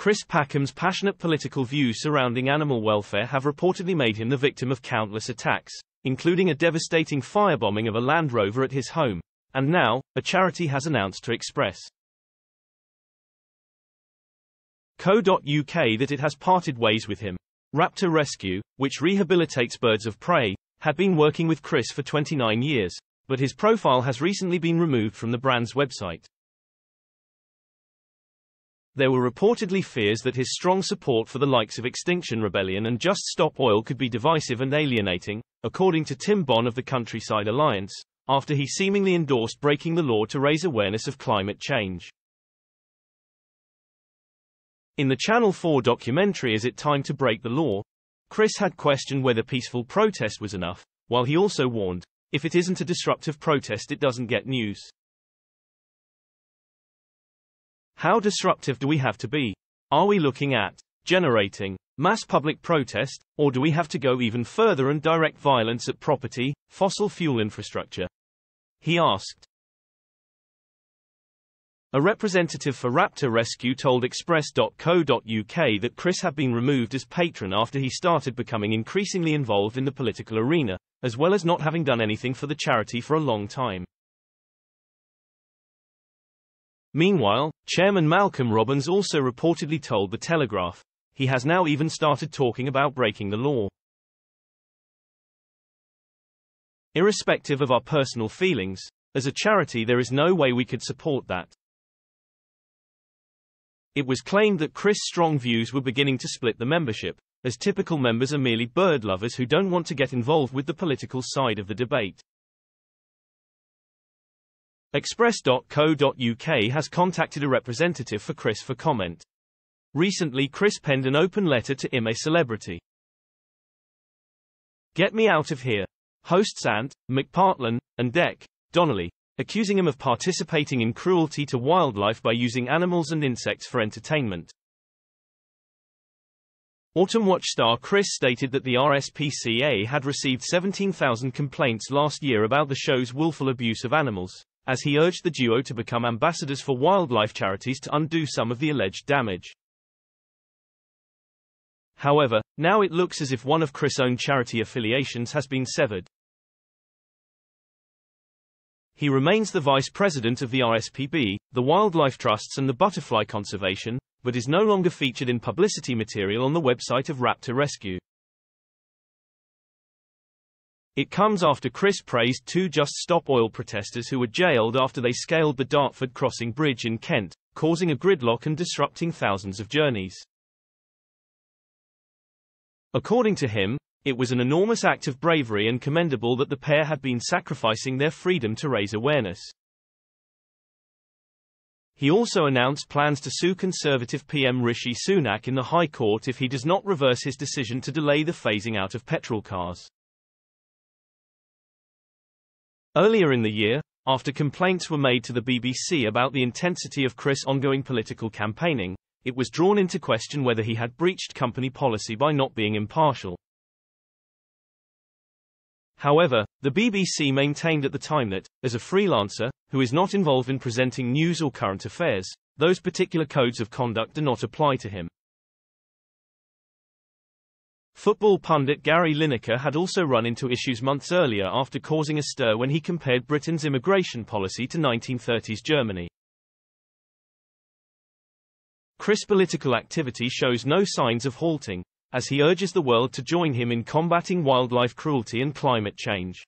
Chris Packham's passionate political views surrounding animal welfare have reportedly made him the victim of countless attacks, including a devastating firebombing of a Land Rover at his home, and now, a charity has announced to Express.co.uk that it has parted ways with him. Raptor Rescue, which rehabilitates birds of prey, had been working with Chris for 29 years, but his profile has recently been removed from the brand's website. There were reportedly fears that his strong support for the likes of Extinction Rebellion and Just Stop Oil could be divisive and alienating, according to Tim Bonn of the Countryside Alliance, after he seemingly endorsed breaking the law to raise awareness of climate change. In the Channel 4 documentary Is It Time to Break the Law?, Chris had questioned whether peaceful protest was enough, while he also warned, if it isn't a disruptive protest it doesn't get news. How disruptive do we have to be? Are we looking at generating mass public protest, or do we have to go even further and direct violence at property, fossil fuel infrastructure? He asked. A representative for Raptor Rescue told Express.co.uk that Chris had been removed as patron after he started becoming increasingly involved in the political arena, as well as not having done anything for the charity for a long time. Meanwhile, Chairman Malcolm Robbins also reportedly told The Telegraph, he has now even started talking about breaking the law. Irrespective of our personal feelings, as a charity there is no way we could support that. It was claimed that Chris' strong views were beginning to split the membership, as typical members are merely bird lovers who don't want to get involved with the political side of the debate. Express.co.uk has contacted a representative for Chris for comment. Recently Chris penned an open letter to a celebrity. "Get me out of here," hosts Ant McPartlin and Dec Donnelly, accusing him of participating in cruelty to wildlife by using animals and insects for entertainment. Autumn Watch star Chris stated that the RSPCA had received 17,000 complaints last year about the show's willful abuse of animals, as he urged the duo to become ambassadors for wildlife charities to undo some of the alleged damage. However, now it looks as if one of Chris' own charity affiliations has been severed. He remains the vice president of the RSPB, the Wildlife Trusts and the Butterfly Conservation, but is no longer featured in publicity material on the website of Raptor Rescue. It comes after Chris praised two Just Stop Oil protesters who were jailed after they scaled the Dartford Crossing Bridge in Kent, causing a gridlock and disrupting thousands of journeys. According to him, it was an enormous act of bravery and commendable that the pair had been sacrificing their freedom to raise awareness. He also announced plans to sue Conservative PM Rishi Sunak in the High Court if he does not reverse his decision to delay the phasing out of petrol cars. Earlier in the year, after complaints were made to the BBC about the intensity of Chris' ongoing political campaigning, it was drawn into question whether he had breached company policy by not being impartial. However, the BBC maintained at the time that, as a freelancer, who is not involved in presenting news or current affairs, those particular codes of conduct do not apply to him. Football pundit Gary Lineker had also run into issues months earlier after causing a stir when he compared Britain's immigration policy to 1930s Germany. Chris' political activity shows no signs of halting, as he urges the world to join him in combating wildlife cruelty and climate change.